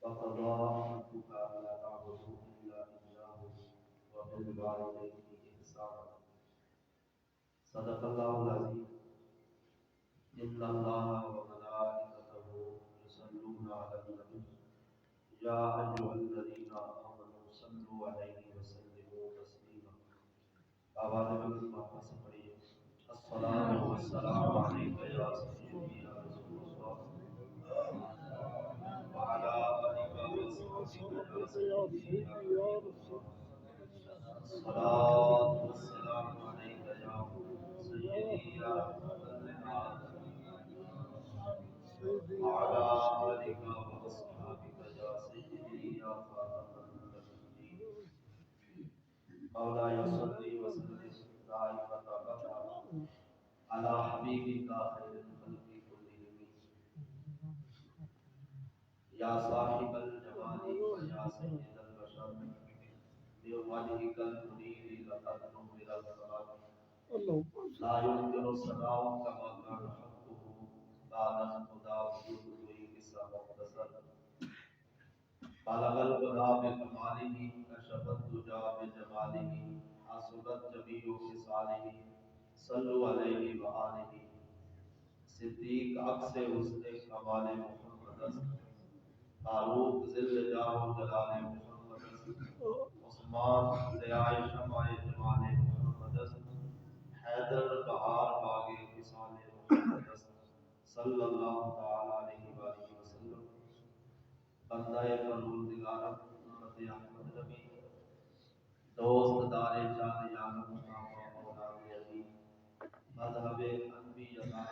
وقضى ربك ألا تعبدوا إلا إياه وبالوالدين إحسانا صدق الله العظيم إن الله وملائكته يصلون على النبي يا أيها الذين آمنوا صلوا عليه وسلموا تسليما آواز بلند محمد سے پڑھیے الصلاة والسلام عليك يا سيدي يا رسول الله وعلى آلك وصحبك يا سيدي يا رسول الله الصلاة والسلام عليك يا سيدي يا رحمة للعالمين وعلى آلك وأصحابك يا سيدي يا خاتم النبيين مولاي صل وسلم دائما أبدا على حبيبك خير الخلق كلهم يا صاحب الجمال ويا سيد البشر بوجهك المنير لقد نور الفرج لا يمكن الصلاة كما كان حقه بعد الخدا وجود کوئی قصہ مختصر بلغ الخدا بکمالہ کشف الدجى بجمالہ حسبت جمیع خصالہ صلوا علیہ وآلہ صدیق عکس حسن کمال محمد است فاروق ذل جاہ و جلال محمد است عثمان ضیاء شمع جمال محمد است حیدر بہار باغ وصال محمد است صلی اللہ تعالی علیہ وآلہ وسلم بندہ پروردگار امت احمد نبی دوست دار جان یار مصطفیٰ اولاد علی مذہب انبیاء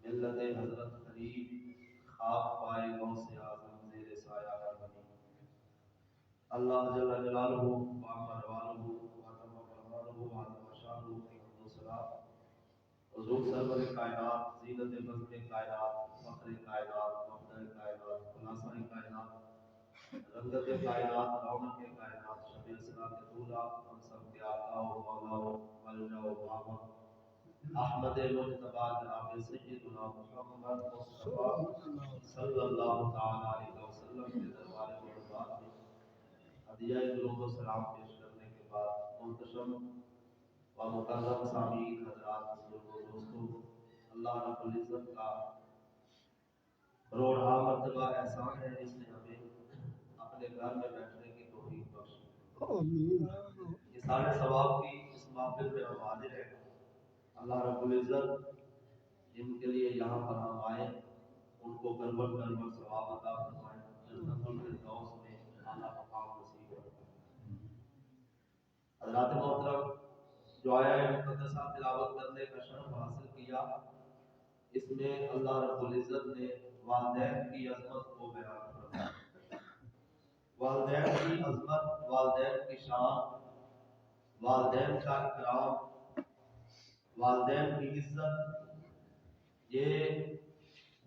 ملت حضرت خلیل خاک پائے غوث اعظم زیر سایہ بنی اللہ جل جلالہ وعظم والہ وعظم فرمانہ وعظم شانہ کی حمد و ثنا حضور سرور کائنات زینت بزم کائنات فخر کائنات مبدع کائنات خلاصہ کائنات رنگت کائنات رونق کائنات شب اسرا کے طولہ ہم سب کے آقا و مولا و ملجا و ماما احمد مجتبی جناب سیدنا محمد مصطفیٰ صلی اللہ تعالی علیہ وسلم کے دربار قربان میں ہدیہ درود و سلام پیش کرنے کے بعد محتشم و مکرم سامعین حضرات بزرگوں دوستوں اللہ رب العزت کا کروڑہا مرتبہ احسان ہے جس نے ہمیں اپنے گھر میں بیٹھنے کی توفیق بخشی یہ سارے ثواب کی اس محفل میں ہم حاضر ہیں اللہ رب العزت جن کے لیے یہاں پر ہم آئے ان کو گربت گربت ثواب عطا فرمائے جنت الفردوس میں اعلیٰ مقام نصیب فرمائے حضرات محترم جو آیا مقدسہ تلاوت کرنے کا شرف حاصل کیا اس میں اللہ رب العزت نے والدین کی عظمت کو بیان فرمایا والدین کی عظمت والدین کی شان والدین کا اکرام والدین کی عزت یہ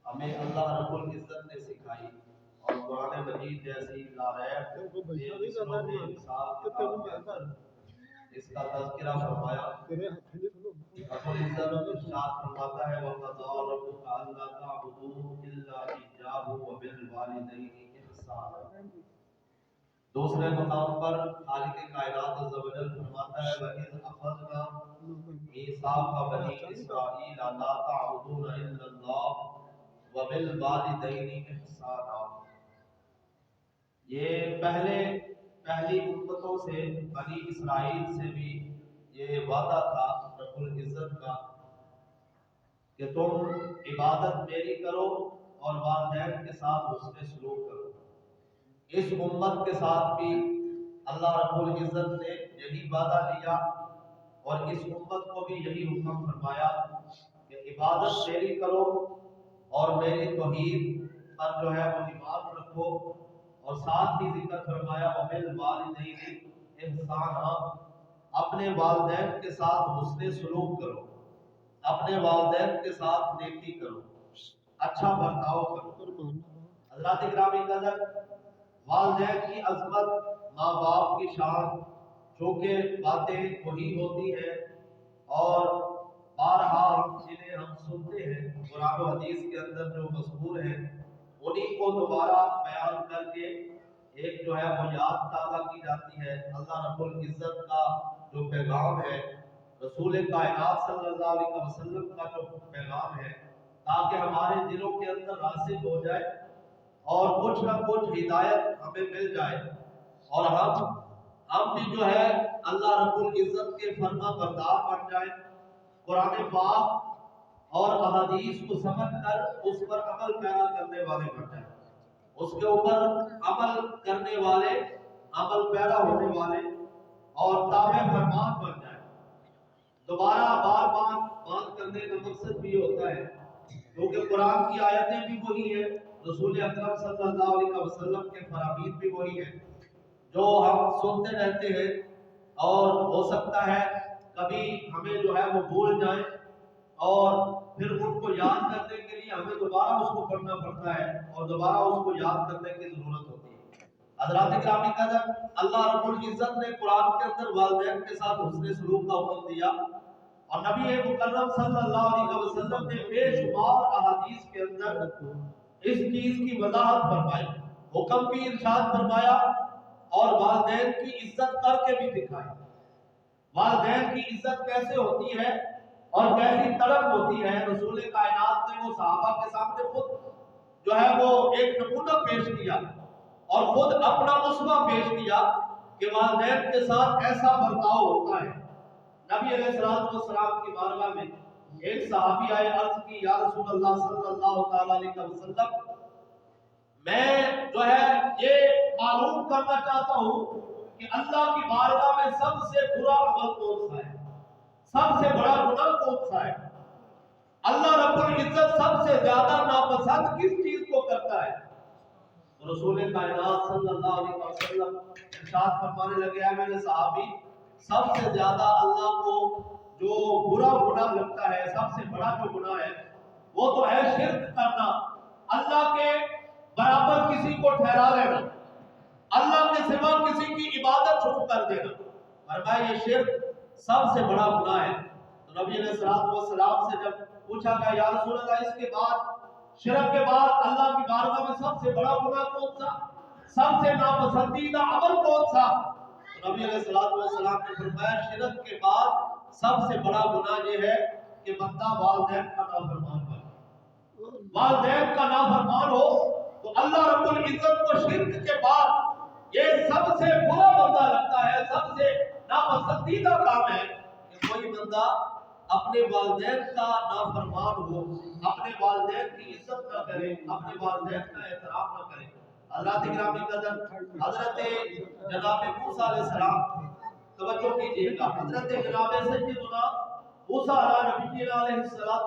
ہمیں اللہ رب العزت نے سکھائی اور قرآن مجید جیسی لاریب بے مثال کتاب کے اندر اس کا تذکرہ فرمایا رب العزت ارشاد فرماتا ہے وَقَضَىٰ رَبُّكَ أَلَّا تَعْبُدُوا إِلَّا إِيَّاهُ وَبِالْوَالِدَيْنِ إِحْسَانًا دوسرے مقام پر خالق کائنات عز و جل فرماتا ہے وَإِذْ أَخَذْنَا مِيثَاقَ بَنِي إِسْرَائِيلَ لَا تَعْبُدُونَ إِلَّا اللَّهَ وَبِالْوَالِدَيْنِ إِحْسَانًا یہ پہلی امتوں سے بنی اسرائیل سے بھی یہ وعدہ تھا رب العزت کا کہ تم عبادت میری کرو اور والدین کے ساتھ حسن سلوک کرو اس امت کے ساتھ بھی اللہ رب العزت نے یہی وعدہ لیا اور اس امت کو بھی یہی حکم فرمایا کہ عبادت میری کرو اور میری توحید پر جو ہے وہ ایمان رکھو اور ساتھ ہی ذکر فرمایا وَبِالْوَالِدَيْنِ إِحْسَانًا اپنے والدین کے ساتھ حسن سلوک کرو اپنے والدین کے ساتھ نیکی کرو اچھا برتاؤ کرو حضرات گرامی قدر والدین کی عظمت ماں باپ کی شان چونکہ باتیں وہی ہوتی ہیں اور بارہا جنہیں ہم سنتے ہیں قرآن و حدیث کے اندر جو مذکور ہیں انہیں کو دوبارہ بیان کر کے ایک جو ہے وہ یاد تازہ کی جاتی ہے۔ اللہ رب العزت کا جو پیغام ہے، رسول کائنات صلی اللہ علیہ وسلم کا جو پیغام ہے، تاکہ ہمارے دلوں کے اندر راسخ ہو جائے اور کچھ نہ کچھ ہدایت ہمیں مل جائے، اور ہم بھی جو ہے اللہ رب العزت کے فرما بردار بن جائیں، قرآن پاک اور احادیث کو سمجھ کر اس پر عمل پیرا کرنے والے بن جائیں، اس کے اوپر عمل کرنے والے، عمل پیرا ہونے والے اور تابع فرمان بن جائیں۔ دوبارہ بار بار بات کرنے کا مقصد بھی ہوتا ہے کیونکہ قرآن کی آیتیں بھی وہی ہیں، رسول اکرم صلی اللہ علیہ وسلم کے فرامین بھی وہی ہیں جو ہم سنتے رہتے ہیں، اور ہو سکتا ہے کبھی ہمیں جو ہے وہ بھول جائیں اور پھر ان کو یاد کرنے کے لیے ہمیں دوبارہ اس کو پڑھنا پڑتا ہے اور دوبارہ اس کو یاد کرنے کی ضرورت ہوتی ہے۔ حضرات گرامی قدر، اللہ رب العزت نے قرآن کے اندر والدین کے ساتھ حسن سلوک کا حکم دیا، اور نبی مکرم صلی اللہ علیہ وسلم نے بے شمار احادیث کے اندر اس چیز کی وضاحت فرمائی، حکم بھی ارشاد فرمایا اور والدین کی عزت کر کے بھی دکھائی۔ والدین کی عزت کیسے ہوتی ہے اور کیسی طلب ہوتی ہے، رسول کائنات نے وہ صحابہ کے سامنے خود جو ہے وہ ایک نمونہ پیش کیا اور خود اپنا اسوہ پیش کیا کہ والدین کے ساتھ ایسا برتاؤ ہوتا ہے۔ نبی علیہ السلام کی بارگاہ میں ایک صحابی آئے، عرض کی یا رسول اللہ صلی اللہ تعالی علیہ وسلم، میں جو ہے یہ معلوم کرنا چاہتا ہوں کہ اللہ کی بارگاہ میں سب سے برا عمل کون سا ہے، سب سے بڑا گناہ کون سا ہے، اللہ رب العزت سب سے زیادہ ناپسند کس چیز کو کرتا ہے؟ رسول کائنات صلی اللہ علیہ وسلم ارشاد فرمانے لگے، ہے میرے صحابی، سب سے زیادہ اللہ کو جو برا گناہ لگتا ہے، سب سے بڑا جو گناہ ہے وہ تو ہے شرک کرنا، اللہ کے برابر کسی کو ٹھہرا لینا، اللہ کے سوا کسی کی عبادت شروع کر دینا، فرمایا یہ شرک سب سے بڑا گناہ ہے۔ تو نبی علیہ السلام سے جب پوچھا گیا یا رسول اللہ اس کے بعد، شرک کے بعد اللہ کی بارگاہ میں سب سے بڑا گناہ کون سا، سب سے ناپسندیدہ عمل کون سا؟ تو نبی علیہ السلام نے فرمایا شرک کے بعد سب سے بڑا گناہ یہ ہے کہ بندہ والدین کا نافرمان بنے، والدین کا نافرمان ہو تو اللہ رب العزت کو شرک کے بعد یہ سب سے برا بندہ لگتا ہے، سب سے ناپسندیدہ کام ہے کہ کوئی بندہ اپنے والدین کا نافرمان ہو، اپنے والدین کی عزت نہ کرے، اپنے والدین کا احترام نہ کرے۔ حضرات گرامی قدر، حضرت جناب موسیٰ علیہ السلام، توجہ کیجئے گا، حضرت جناب سیدنا موسیٰ علیہ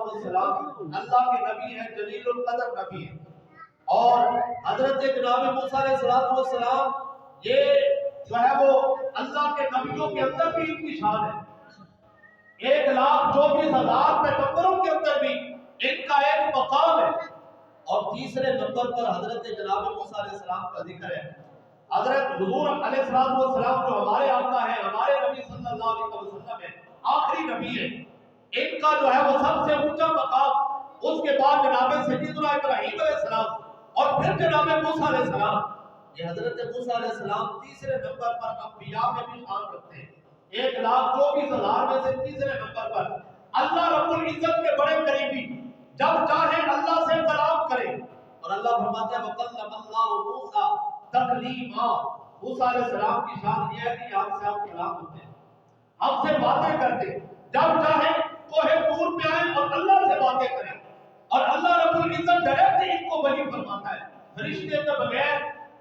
السلام اللہ کے نبی ہیں، جلیل القدر نبی ہیں، اور حضرت جناب موسیٰ علیہ السلام یہ جو ہے وہ اللہ کے نبیوں کے اندر بھی ان کی شان ہے، 1,24,000 پیغمبروں کے اندر بھی ان کا ایک مقام ہے، اور تیسرے نمبر پر حضرت جناب موسیٰ علیہ السلام کا ذکر ہے۔ حضرت حضور علیہ السلام جو ہمارے آقا ہیں، ہمارے نبی صلی اللہ علیہ وسلم ہیں، آخری نبی ہیں، ان کا جو ہے وہ سب سے اونچا مقام، اس کے بعد جناب سیدنا ابراہیم علیہ السلام اور پھر جناب موسیٰ علیہ السلام، یہ حضرت موسیٰ علیہ السلام تیسرے نمبر پر انبیاء میں بھی شان رکھتے ہیں، 1,24,000 میں سے تیسرے نمبر پر۔ اللہ رب العزت کے بڑے قریبی، جب چاہے اللہ سے کلام کرے، اور اللہ فرماتے ہیں وَكَلَّمَ اللَّهُ مُوسَىٰ تَكْلِيمًا، موسیٰ علیہ السلام کی شان یہ ہے کہ ہم سے آپ کلام ہوتے ہیں، ہم سے باتیں کرتے ہیں، جب چاہے کوہ طور پہ آئیں اور اللہ سے باتیں کریں، اور اللہ رب العزت ڈائریکٹ ان کو وحی فرماتا ہے، فرشتے کے بغیر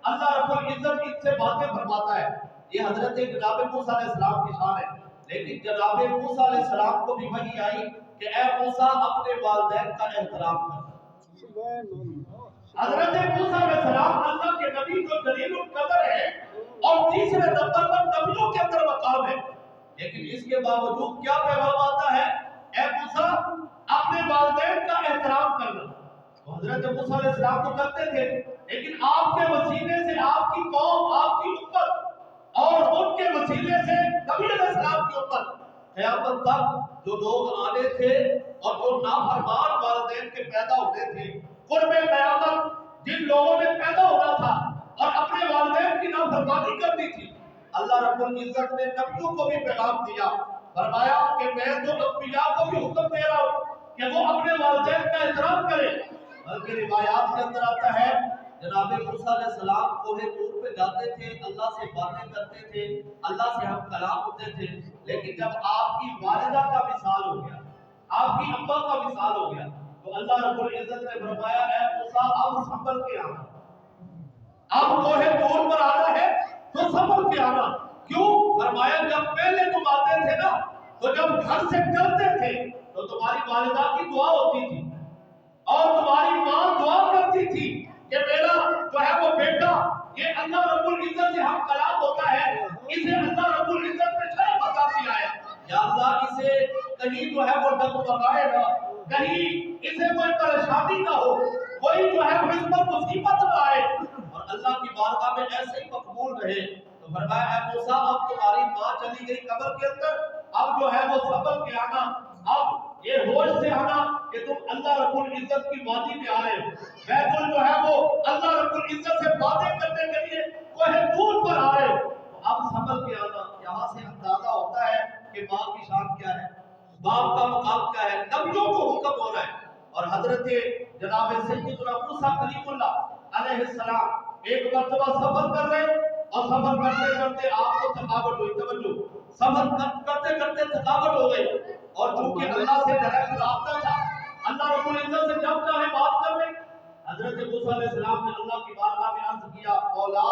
اللہ رب العزت ان سے باتیں فرماتا ہے۔ یہ حضرت جناب موسیٰ علیہ السلام کی شان ہے، لیکن جناب موسیٰ علیہ السلام کو بھی وحی آئی کہ اے موسیٰ اپنے والدین کا احترام کر۔ حضرت موسیٰ علیہ السلام اللہ کے نبی جو جلیل القدر ہے اور تیسرے نمبر پر نبیوں کے اندر مقام ہے، لیکن اس کے باوجود کیا پیغام آتا ہے؟ اے موسیٰ اپنے والدین کا احترام کرنا۔ تو حضرت موسیٰ علیہ السلام تو کرتے تھے، لیکن آپ کے وسیلے سے آپ کی قوم، آپ کی امت اور ان کے وسیلے سے نبی علیہ السلام کی امت قیامت تک جو لوگ آنے تھے اور جو نافرمان والدین کے پیدا ہوتے تھے، قرب قیامت جن لوگوں نے پیدا ہونا تھا اور اپنے والدین کی نافرمانی کرنی تھی، اللہ رب العزت نے نبیوں کو بھی پیغام دیا، فرمایا کہ میں تو انبیاء کو بھی حکم دے رہا ہوں کہ وہ اپنے والدین کا احترام کریں۔ بلکہ روایات کے اندر آتا ہے جناب موسیٰ علیہ السلام کوہ طور پہ جاتے تھے، اللہ سے باتیں کرتے تھے، اللہ سے ہم کلام ہوتے تھے، لیکن جب آپ کی والدہ کا وصال ہو گیا، آپ کی اماں کا وصال ہو گیا، تو اللہ رب العزت نے فرمایا اے موسیٰ اب سنبھل کے آنا، اب کوہ طور پر آنا ہے تو سنبھل کے آنا۔ کیوں؟ فرمایا جب پہلے تم آتے تھے نا تو جب گھر سے چلتے تھے تو تمہاری والدہ کی دعا ہوتی تھی اور تمہاری ماں دعا کرتی تھی کہ میرا جو ہے وہ بیٹا یہ اللہ رب العزت سے ہم کلام ہوتا ہے، اسے اللہ رب العزت نے شرف عطا کیا ہے، یا اللہ اسے کہیں جو ہے وہ ڈگمگائے نہ، کہیں اسے کوئی پریشانی نہ ہو، کوئی جو ہے وہ اس پر مصیبت نہ آئے، اور اللہ کی بارگاہ میں ایسے ہی مقبول رہے۔ تو فرمایا اے موسیٰ اب تمہاری ماں چلی گئی قبر کے اندر، اب جو ہے وہ سنبھل کے آنا، اب یہ ہوش سے آنا کہ تم اللہ رب العزت کی وادی میں آ رہے ہو، بیت جو ہے وہ اللہ رب العزت سے باتیں کرنے کے لیے کوہ طور پر آ رہے ہو، تو اب سنبھل کے آنا۔ یہاں سے اندازہ ہوتا ہے کہ ماں کی شان کیا ہے، باپ کا مقام کیا ہے، نبیوں کو حکم ہو رہا ہے۔ اور حضرت جناب سیدنا موسیٰ کلیم اللہ علیہ السلام ایک مرتبہ سفر کر رہے اور سفر کرتے کرتے آپ کو تھکاوٹ ہوئی، توجہ، سفر کرتے کرتے تھکاوٹ ہو گئی، اور چونکہ اللہ سے ڈائریکٹ رابطہ تھا، اللہ رب العزت سے جب چاہے بات کر لیں، حضرت موسیٰ علیہ السلام نے اللہ کی بارگاہ میں عرض کیا مولا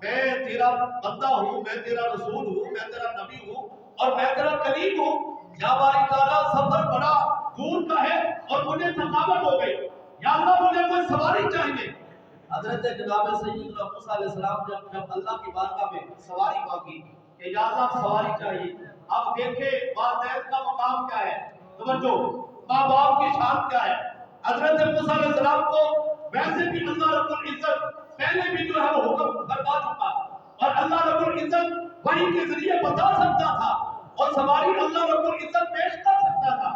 میں تیرا بندہ ہوں، میں تیرا رسول ہوں، میں تیرا نبی ہوں اور میں تیرا کلیم ہوں، یا باری تعالیٰ سفر بڑا دور کا ہے اور مجھے تھکاوٹ ہو گئی، یا اللہ مجھے کوئی سواری چاہیے۔ حضرت جناب سیدنا موسیٰ علیہ السلام جب اللہ کی بارگاہ میں سواری مانگی کہ یا اللہ سواری چاہیے، اب دیکھیں والدین کا مقام کیا ہے، توجہ، ماں باپ کی شان کیا ہے۔ حضرت موسیٰ علیہ السلام کو ویسے بھی اللہ رب العزت پہلے بھی جو ہے وہ حکم فرما چکا، اور اللہ رب العزت وحی کے ذریعے بتا سکتا تھا اور سواری اللہ رب العزت پیش کر سکتا تھا،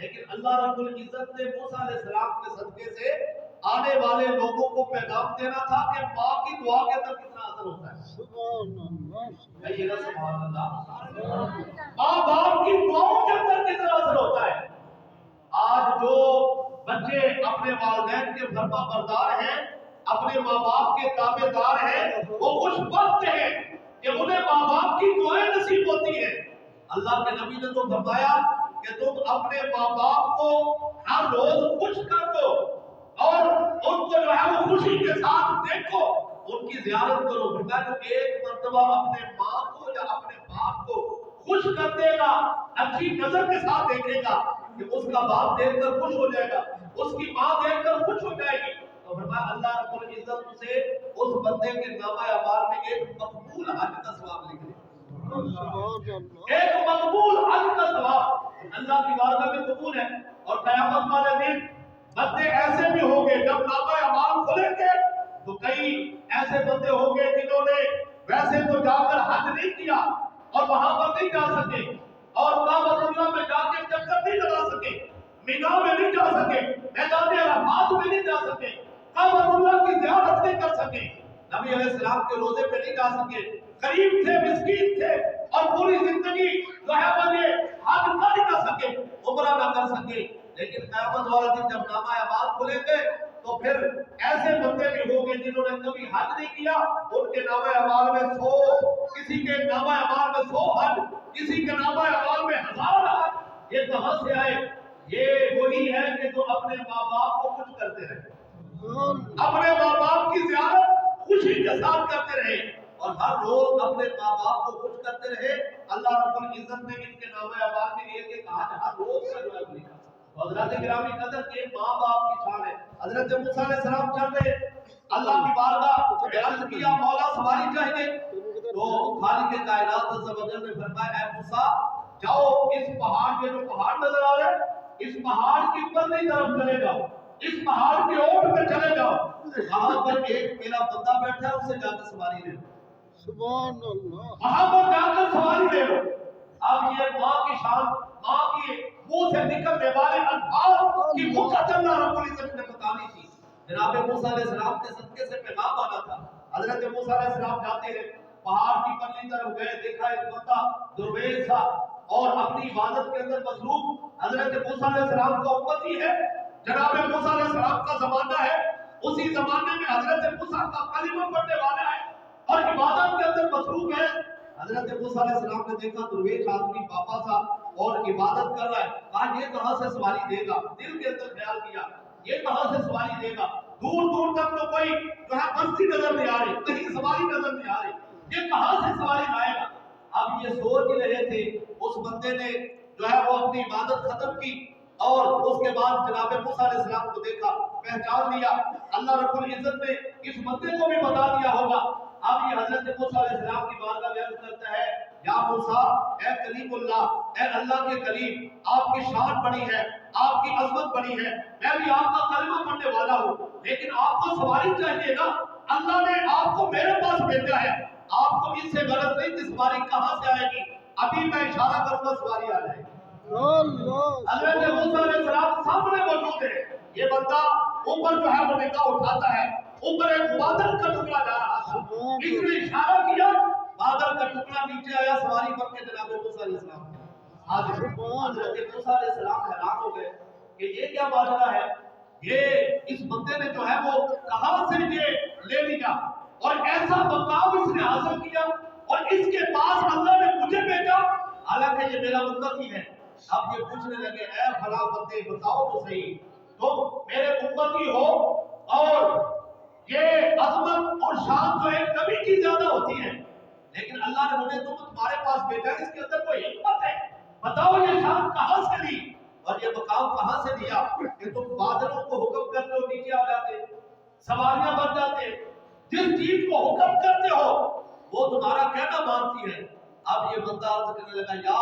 لیکن اللہ رب العزت نے موسیٰ علیہ السلام کے صدقے سے آنے والے لوگوں کو پیغام دینا تھا کہ ماں کی دعا کے اندر کتنا اثر ہوتا ہے۔ سبحان اللہ، سبحان اللہ، ماں باپ کی دعاؤں کے اندر کتنا اثر ہوتا ہے۔ آج جو بچے اپنے والدین کے فرما بردار ہیں، اپنے ماں باپ کے تابع دار ہیں، وہ خوش بخت ہیں کہ انہیں ماں باپ کی دعائیں نصیب ہوتی ہیں۔ اللہ کے نبی نے تو فرمایا کہ تم اپنے ماں باپ کو ہر روز خوش کر دو اور ان کو جو ہے وہ خوشی کے ساتھ دیکھو، ان کی زیارت کرو۔ فرمایا جو ایک مرتبہ اپنے ماں کو یا اپنے باپ کو خوش کر دے گا، اچھی نظر کے ساتھ دیکھے گا کہ اس کا باپ دیکھ کر خوش ہو جائے گا، اس کی ماں دیکھ کر خوش ہو جائے گی، تو فرمایا اللہ رب العزت اسے اس بندے کے نامہ اعمال میں ایک مقبول حج کا ثواب لکھ دے، ایک مقبول حج کا ثواب اللہ کی بارگاہ میں قبول ہے۔ اور قیامت والے دن بندے ایسے بھی ہوں گے جب نامہ اعمال کھلیں گے تو کئی ایسے بندے ہوں گے جنہوں نے ویسے تو جا کر حج نہیں کیا اور وہاں پر نہیں جا سکے اور کعبہ اللہ میں جا کے چکر نہیں لگا سکے، مینا میں نہیں جا سکے، میدان عرفات میں نہیں جا سکے، کعبہ اللہ کی زیارت نہیں کر سکے، نبی علیہ السلام کے روزے پہ نہیں جا سکے، غریب تھے، مسکین تھے اور پوری زندگی جو ہے وہ یہ حج نہ کر سکے، عمرہ نہ کر سکے، لیکن قیامت والا دن جب نامہ اعمال کھلیں گے تو پھر ایسے بندے بھی ہوں گے جنہوں نے کبھی حج نہیں کیا، ان کے نامہ اعمال میں 100، کسی کے نامہ اعمال میں 100 حج، کسی کے نامہ اعمال میں 1000 حج۔ یہ کہاں سے آئے؟ یہ وہی ہے کہ جو اپنے ماں باپ کو خوش کرتے رہے، اپنے ماں باپ کی زیارت خوشی کے ساتھ کرتے رہے اور ہر روز اپنے ماں باپ کو خوش کرتے رہے۔ اللہ رب العزت نے ان کے نامہ اعمال میں ایک حج ہر روز کا جو ہے لکھا۔ حضرت گرامی قدر کے ماں باپ کی شان ہے۔ حضرت موسیٰ علیہ السلام چل رہے اللہ کی بارگاہ میں عرض کیا مولا سواری چاہیے، تو خالق کائنات عز و جل نے فرمایا اے موسیٰ جاؤ اس پہاڑ کے جو پہاڑ نظر آ رہے ہیں اس پہاڑ کی پرلی طرف چلے جاؤ، اس پہاڑ کی اوٹ میں چلے جاؤ، وہاں پر ایک میرا بندہ بیٹھا ہے اسے جا کے سواری لے لو، سبحان اللہ، وہاں پر جا کر سواری لے لو۔ اب یہ ماں کی شان، ماں کی منہ سے نکلنے والے الفاظ کی مقدس اللہ رب العزت نے بتانی تھی۔ جناب موسیٰ علیہ السلام کے صدقے سے پیغام آنا تھا. حضرت موسیٰ علیہ السلام جاتے ہیں, پہاڑ کی پتلی طرف گئے, دیکھا ایک بندہ درویش تھا اور اپنی عبادت کے اندر مصروف. حضرت موسیٰ علیہ السلام کا امتی ہے, جناب موسیٰ علیہ السلام کا زمانہ ہے, اسی زمانے میں حضرت موسیٰ کا کلمہ پڑھنے والا ہے اور عبادت کے اندر مصروف ہے. حضرت موسیٰ علیہ السلام نے دیکھا درویش آدمی پاپا تھا اور عبادت کر رہا ہے. کہا یہ کہاں سے سواری دے گا, دل کے اندر خیال کیا یہ کہاں سے سواری دے گا. دور دور تک تو کوئی جو ہے بستی نظر نہیں آ رہی, کہیں سواری نظر نہیں آ رہی, یہ کہاں سے سواری لائے گا. اب یہ سوچ ہی رہے تھے, اس بندے نے جو ہے وہ اپنی عبادت ختم کی اور اس کے بعد جناب موسیٰ علیہ السلام کو دیکھا, پہچان لیا. اللہ رب العزت نے اس بندے کو بھی بتا دیا ہوگا. اب یہ حضرت موسیٰ علیہ السلام کی بارگاہ میں عرض کرتا ہے, یا موسیٰ, اے کلیم اللہ, اے اللہ کے کلیم, آپ کی شان بڑی ہے, آپ کی عظمت بڑی ہے, میں بھی آپ کا کلمہ پڑھنے والا ہوں, لیکن آپ کو سواری چاہیے نا. اللہ نے آپ کو میرے پاس بھیجا ہے, آپ کو اس سے غلط نہیں کہ سواری کہاں سے آئے گی, ابھی میں اشارہ کروں گا سواری آ جائے گی. حضرت موسیٰ علیہ السلام سامنے موجود ہے, یہ بندہ اوپر جو ہے وہ نگاہ اٹھاتا ہے, اوپر ایک بادل کا ٹکڑا جا رہا تھا, اس نے اشارہ کیا, بادل کا ٹکڑا نیچے آیا, سواری پر کے جناب موسیٰ علیہ السلام حاضر. حضرت موسیٰ علیہ السلام حیران ہو گئے کہ یہ کیا ماجرا ہے, یہ اس بندے نے جو ہے وہ کہاں سے یہ لے لیا اور ایسا مقام اس نے حاصل کیا اور اس کے پاس اللہ نے مجھے بھیجا, حالانکہ یہ میرا امتی ہے. اب یہ پوچھنے لگے, اے فلاں بندے بتاؤ تو صحیح, تم میرے امتی ہو اور یہ عظمت اور شان تو ایک نبی کی زیادہ ہوتی ہے, لیکن اللہ نے مجھے تمہارے پاس بھیجا, اس کے اندر کوئی حکمت ہے, بتاؤ یہ شان کہاں سے لی اور یہ مقام کہاں سے لیا کہ تم بادلوں کو حکم کرتے ہو نیچے آ جاتے, سواریاں بن جاتے, جس چیز کو حکم کرتے ہو وہ تمہارا کہنا مانتی ہے. اب یہ بندہ عرض کرنے لگا, یا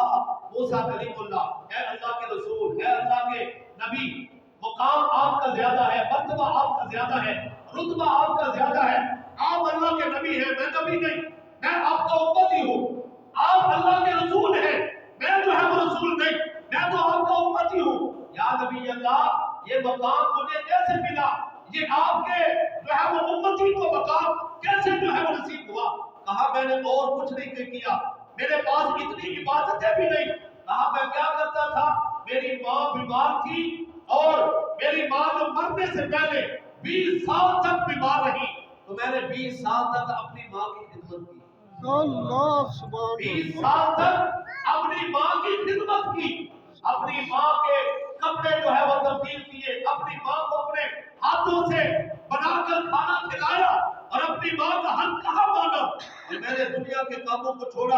موسیٰ کلیم اللہ, اے اللہ کے رسول, اے اللہ کے نبی, مقام آپ کا زیادہ ہے, مرتبہ آپ کا زیادہ ہے, رتبہ آپ کا زیادہ ہے, آپ اللہ کے نبی ہیں, میں نبی نہیں, میں آپ کا امتی ہوں. آپ اللہ کے رسول ہیں, میں جو ہے وہ رسول نہیں, میں تو آپ کا امتی ہوں. یا نبی اللہ, یہ مقام مجھے کیسے ملا, یہ آپ کے جو ہے وہ امتی کو مقام کیسے جو ہے وہ نصیب ہوا. کہا میں نے اور کچھ نہیں کیا, میرے پاس اتنی عبادتیں بھی نہیں. کہا میں کیا کرتا تھا, میری ماں بیمار تھی اور میری ماں جو مرنے سے پہلے 20 سال تک بیمار رہی, تو میں نے 20 سال تک اپنی ماں کی خدمت کی. 20 سال تک اپنی ماں کی خدمت کی, اپنی ماں کے کپڑے جو ہے وہ تبدیل کیے, اپنی ماں کو اپنے ہاتھوں سے بنا کر کھانا کھلایا اور اپنی ماں کا حق کہاں مانا. میں نے دنیا کے کاموں کو چھوڑا,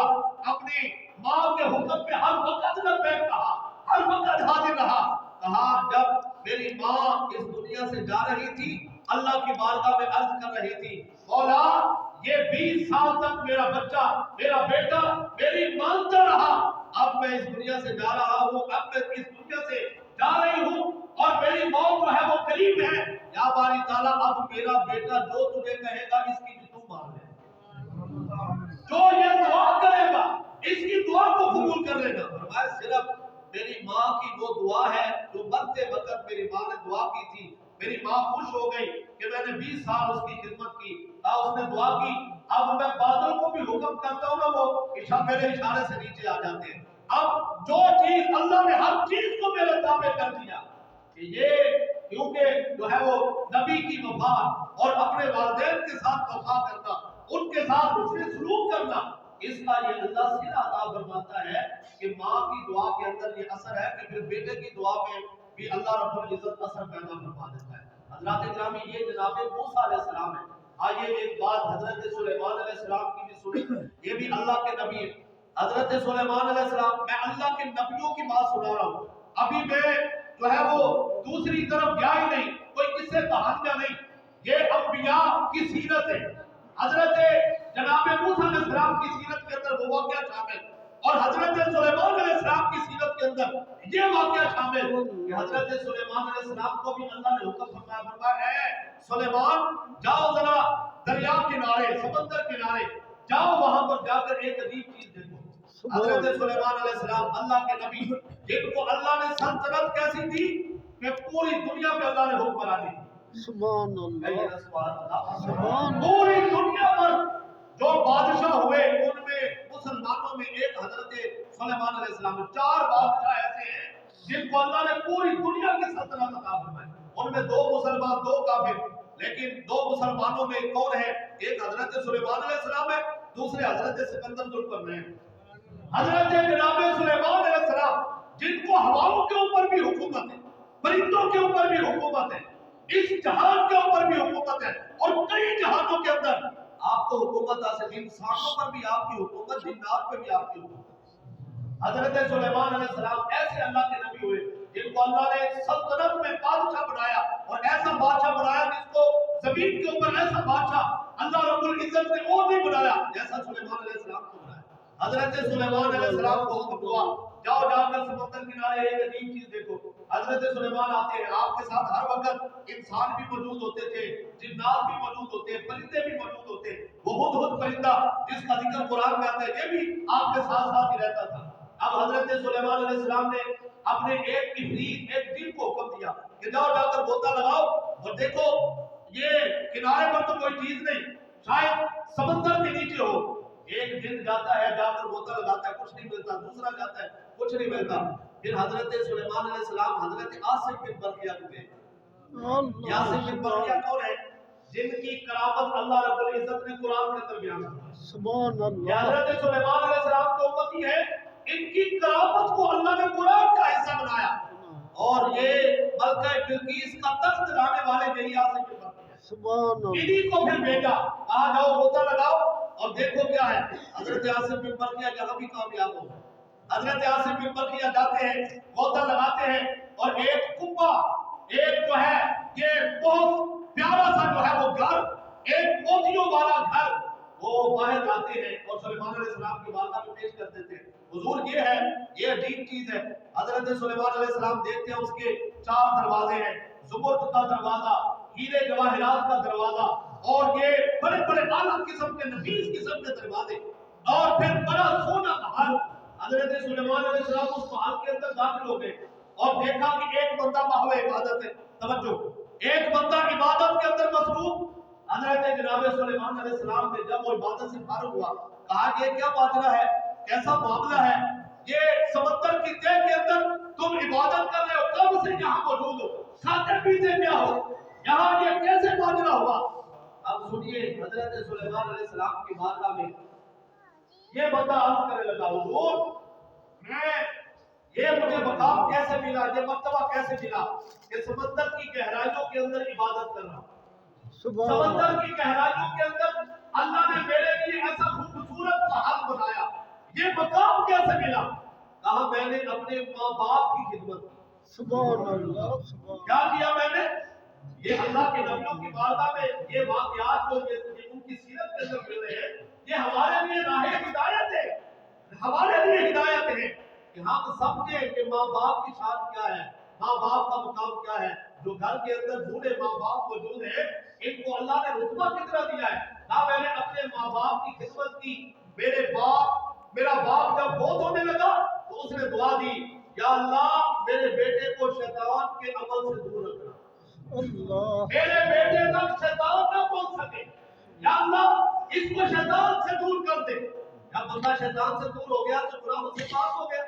اپنی ماں کے حکم پہ ہر وقت لبیک کہا, ہر وقت حاضر رہا. کہا جب میری ماں اس دنیا سے جا رہی تھی, اللہ کی بارگاہ میں عرض کر رہی تھی, مولا یہ 20 سال تک میرا بچہ, میرا بیٹا میری مانتا رہا, اب میں اس دنیا سے جا رہا ہوں, اب میں اس دنیا سے جا رہی ہوں اور میری موت جو ہے وہ قریب ہے, یا باری تعالیٰ اب میرا بیٹا جو تجھے کہے گا اس کی بھی تو مان لے, جو یہ دعا کرے گا اس کی دعا کو قبول کر لے گا. فرمایا صرف میری ماں کی وہ دعا ہے جو مرتے وقت میری ماں نے دعا کی تھی, میری ماں خوش ہو گئی کہ میں نے 20 سال اس کی خدمت کی, اس نے دعا کی, اب میں بادل کو بھی حکم کرتا ہوں نا, وہ میرے اشارے سے نیچے آ جاتے ہیں. اب جو چیز اللہ نے ہر چیز کو میرے تابع کر دیا کہ یہ کیونکہ جو ہے وہ نبی کی وفا اور اپنے والدین کے ساتھ وفا کرنا, ان کے ساتھ حسن سلوک کرنا, اس کا یہ اللہ سیدھا عطا فرماتا ہے کہ ماں کی دعا کے اندر یہ اثر ہے کہ پھر بیٹے کی دعا میں بھی اللہ رب العزت اثر پیدا فرما دیتا ہے. حضرات گرامی, یہ جناب موسیٰ علیہ السلام ہے. آئیے ایک بات حضرت سلیمان علیہ السلام کی بھی سنیں, یہ بھی اللہ کے نبی ہے. حضرت سلیمان علیہ السلام, میں اللہ کے نبیوں کی بات سنا رہا ہوں, ابھی میں جو ہے وہ دوسری طرف گیا ہی نہیں, کوئی کس سے کہانیاں نہیں, یہ انبیاء کی سیرت ہے. حضرت جناب موسیٰ علیہ السلام کی سیرت کے اندر وہ واقعہ شامل اور حضرت سلیمان علیہ السلام کی سیرت کے اندر یہ واقعہ شامل کہ حضرت سلیمان علیہ السلام کو بھی اللہ نے حکم فرمایا, اے سلیمان جاؤ ذرا دریا کنارے, سمندر کنارے جاؤ, وہاں پر جا کر ایک عجیب چیز دیکھو. حضرت سلیمان علیہ السلام اللہ کے نبی, جن کو اللہ نے سلطنت کیسی دی کہ پوری دنیا پہ اللہ نے حکمرانی دی, سبحان میں اللہ یہ سوال بتا سبحان پوری دنیا پر جو بادشاہ ہوئے ان میں مسلمانوں میں ایک حضرت سلیمان علیہ السلام، 4 بادشاہ ایسے ہیں جن کو اللہ نے پوری دنیا کی سلطنت عطا فرمائی، ان میں 2 مسلمان 2 کافر، لیکن 2 مسلمانوں میں کون ہے؟ ایک حضرت سلیمان علیہ السلام ہے، دوسرے حضرت سکندر ذوالقرنین۔ حضرت جناب سلیمان علیہ السلام جن کو ہواؤں کے اوپر بھی حکومت ہے، پرندوں کے اوپر بھی حکومت ہے، اس جہان کے اوپر بھی حکومت ہے، اور کئی جہانوں کے اندر آپ کو حکومت حاصل، انسانوں پر بھی آپ کی حکومت، جنات پر بھی آپ کی حکومت۔ حضرت سلیمان علیہ السلام ایسے اللہ کے نبی ہوئے جن کو اللہ نے سلطنت میں بادشاہ بنایا، اور ایسا بادشاہ بنایا جس کو زمین کے اوپر ایسا بادشاہ اللہ رب العزت نے اور نہیں بنایا جیسا سلیمان علیہ السلام کو بنایا۔ حضرت سلیمان علیہ السلام کو حکم ہوا جاؤ جا کر سمندر کنارے ایک عجیب چیز دیکھو۔ حضرت سلیمان آتے ہیں، آپ کے ساتھ ہر وقت انسان بھی موجود ہوتے تھے، جنات بھی موجود ہوتے ہیں، پرندے بھی موجود ہوتے ہیں۔ وہ ہدہد پرندہ جس کا ذکر قرآن میں آتا ہے یہ بھی آپ کے ساتھ ساتھ ہی رہتا تھا۔ اب حضرت سلیمان علیہ السلام نے اپنے ایک عفریت ایک جن کو حکم دیا کہ جاؤ جا کر غوطہ لگاؤ اور دیکھو یہ کنارے پر تو کوئی چیز نہیں، شاید سمندر کے نیچے ہو۔ ایک دن جاتا ہے، جا کر غوطہ لگاتا ہے، کچھ نہیں ملتا، دوسرا جاتا ہے، کچھ نہیں ملتا۔ پھر حضرت سلیمان علیہ السلام حضرت آصف بن برقیہ کو گئے۔ آصف بن برقیہ کون ہے؟ جن کی کرامت اللہ رب العزت نے قرآن کے اندر بیان کی۔ سبحان یہ اللہ حضرت سلیمان علیہ السلام کے امتی ہے، ان کی کرامت کو اللہ نے قرآن کا حصہ بنایا، اور یہ ملکہ بلقیس کا تخت لانے والے یہی آصف بن برقیہ ہیں۔ سبحان اللہ انہی کو پھر بھیجا، آ جاؤ غوطہ لگاؤ اور دیکھو کیا ہے۔ حضرت آصف بن برقیہ یہاں بھی کامیاب ہو گئے۔ حضرت آصف بن برقیہ جاتے ہیں، غوطہ لگاتے ہیں، اور ایک کبا، ایک جو ہے یہ بہت پیارا سا جو ہے وہ گھر، ایک موتیوں والا گھر، وہ باہر لاتے ہیں اور سلیمان علیہ السلام کی بارگاہ میں پیش کر دیتے ہیں۔ حضور یہ ہے، یہ عجیب چیز ہے۔ حضرت سلیمان علیہ السلام دیکھتے ہیں اس کے 4 دروازے ہیں، زبرد کا دروازہ، ہیرے جواہرات کا دروازہ، اور یہ بڑے بڑے اعلیٰ قسم کے نفیس قسم کے دروازے، اور پھر بڑا سونا محل۔ حضرت سلیمان علیہ السلام اس محل کے اندر داخل ہو گئے اور دیکھا کہ ایک بندہ محو عبادت ہے، توجہ، ایک بندہ عبادت کے اندر مصروف۔ حضرت جناب سلیمان علیہ السلام نے جب وہ عبادت سے فارغ ہوا کہا کہ یہ کیا ماجرا ہے، کیسا معاملہ ہے، یہ سمندر کی تہ کے اندر تم عبادت کر رہے ہو، کب سے یہاں موجود ہو، کھاتے پیتے کیا ہو، یہاں یہ کیسے ماجرا ہوا؟ اب سنیے، حضرت سلیمان علیہ السلام کی بارگاہ میں یہ بندہ عرض کرنے لگا، حضور یہ مجھے مقام کیسے ملا، یہ مرتبہ کیسے ملا کہ سمندر کی گہرائیوں کے اندر عبادت کر رہا ہوں، سمندر کی گہرائیوں کے اندر اللہ نے میرے لیے ایسا خوبصورت محل بنایا، یہ مقام کیسے ملا؟ کہا میں نے اپنے ماں باپ کی خدمت کی۔ سبحان اللہ سبحان کیا کیا میں نے؟ یہ اللہ کے نبیوں کی بارگاہ میں یہ واقعات جو ان کی سیرت کے اندر مل رہے ہیں، یہ ہمارے لیے راہ ہدایت ہے، ہمارے لیے ہدایت ہے کہ ہم سمجھیں کہ ماں باپ کی شان کیا ہے، ماں باپ کا مقام کیا ہے۔ جو گھر کے اندر بوڑھے ماں باپ موجود ہیں، ان کو اللہ نے رتبہ کتنا دیا ہے۔ نہ میں نے اپنے ماں باپ کی خدمت کی، میرا باپ جب فوت ہونے لگا تو اس نے دعا دی، یا اللہ میرے بیٹے کو شیطان کے عمل سے دور رکھنا، اللہ میرے بیٹے تک شیطان نہ پہنچ سکے، یا اللہ اس کو شیطان سے دور کر دے۔ جب بندہ شیطان سے دور ہو گیا تو گناہوں سے پاک ہو گیا۔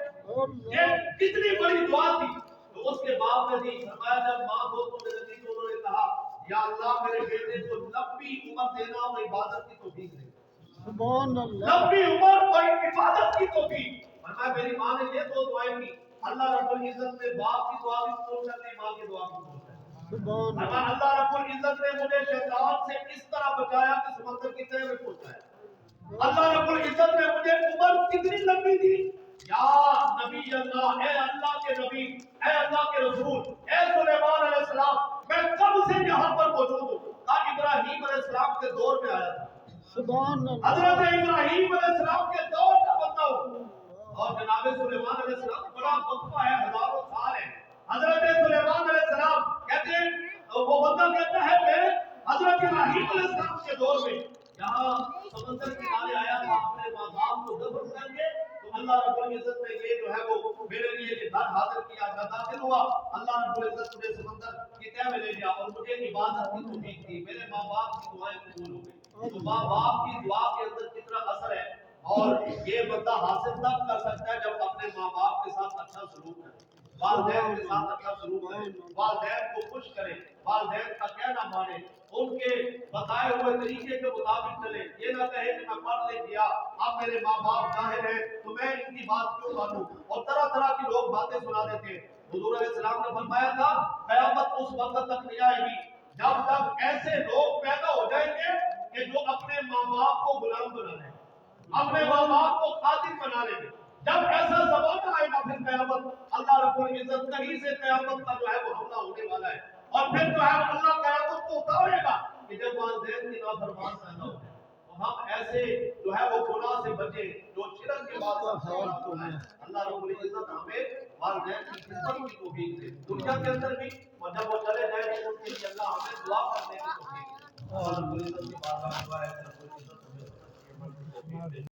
یہ کتنی بڑی دعا تھی تو اس کے باپ نے دی۔ فرمایا جب ماں فوت ہونے لگی تو انہوں نے کہا، یا اللہ میرے بیٹے کو لمبی عمر دینا اور عبادت کی توفیق دے، سبحان اللہ لمبی عمر اور عبادت کی توفیق۔ فرمایا میری ماں نے یہ 2 دعائیں کی، اللہ رب العزت نے باپ کی دعا بھی قبول کر لی، ماں کی دعا بھی قبول کر لی۔ سبحان فرمایا اللہ رب العزت نے مجھے شیطان سے اس طرح بچایا کہ سمندر کی تہ میں پہنچایا۔ اللہ رب العزت نے مجھے عمر کتنی لمبی دی، یا نبی اللہ، اے اللہ کے نبی، اے اللہ کے رسول، اے سلیمان علیہ السلام، میں کب سے یہاں پر موجود ہوں؟ کہا ابراہیم علیہ السلام کے دور میں آیا تھا، سبحان اللہ حضرت ابراہیم علیہ السلام کے دور کا بندہ ہوں، اور جناب سلیمان علیہ السلام بڑا وقفہ ہے، ہزاروں سال ہے۔ حضرت سلیمان علیہ السلام کہتے ہیں، وہ بندہ کہتا ہے میں حضرت ابراہیم علیہ السلام کے دور میں یہاں سمندر کنارے آیا تھا، اپنے ماں باپ کو دفن کر کے تو اللہ اللہ رب العزت نے یہ جو ہے وہ میرے لیے یہ گھر حاضر کیا، میں داخل ہوا، اللہ رب العزت مجھے سمندر کی تہ میں لے گیا اور مجھے عبادت کی توفیق دی، میرے ماں باپ کی دعائیں قبول ہو گئی۔ تو ماں باپ کی دعا کے اندر کتنا اثر ہے، اور یہ بندہ حاصل تب کر سکتا ہے جب اپنے ماں باپ کے ساتھ اچھا سلوک کرے، والدین کے ساتھ اچھا سلوک کرے، والدین کو خوش کرے، والدین کا کہنا مانے، ان کے بتائے ہوئے طریقے کے مطابق چلے، یہ نہ کہے کہ میں پڑھ لکھ گیا، اب میرے ماں باپ جاہل ہیں تو میں ان کی بات کیوں مانوں، اور طرح طرح کی لوگ باتیں سنا دیتے ہیں۔ حضور علیہ السلام نے فرمایا تھا قیامت اس وقت تک نہیں آئے گی جب تک ایسے لوگ پیدا ہو جائیں گے کہ جو اپنے ماں باپ کو غلام بنا لیں، اپنے ماں باپ کو خادم بنا لیں گے۔ جب ایسا زمانہ آئے گا پھر قیامت، اللہ رب العزت کہیں سے قیامت کا جو ہے وہ حملہ ہونے والا ہے، اور پھر جو ہے اللہ قیامت کو اتارے گا کہ جب والدین کی نافرمان پیدا ہو جائے، تو ہم ایسے جو ہے وہ گناہ سے بچے جو شرک کے بعد سب سے بڑا گناہ ہے۔ اللہ رب العزت ہمیں والدین کی خدمت کی توفیق دے دنیا کے اندر بھی، اور جب وہ چلے جائیں گے ان کے لیے اللہ ہمیں دعا کرنے کی توفیق دے۔ اللہ رب العزت کی بارگاہ میں دعا ہے کہ رب العزت ہمیں توفیق دے۔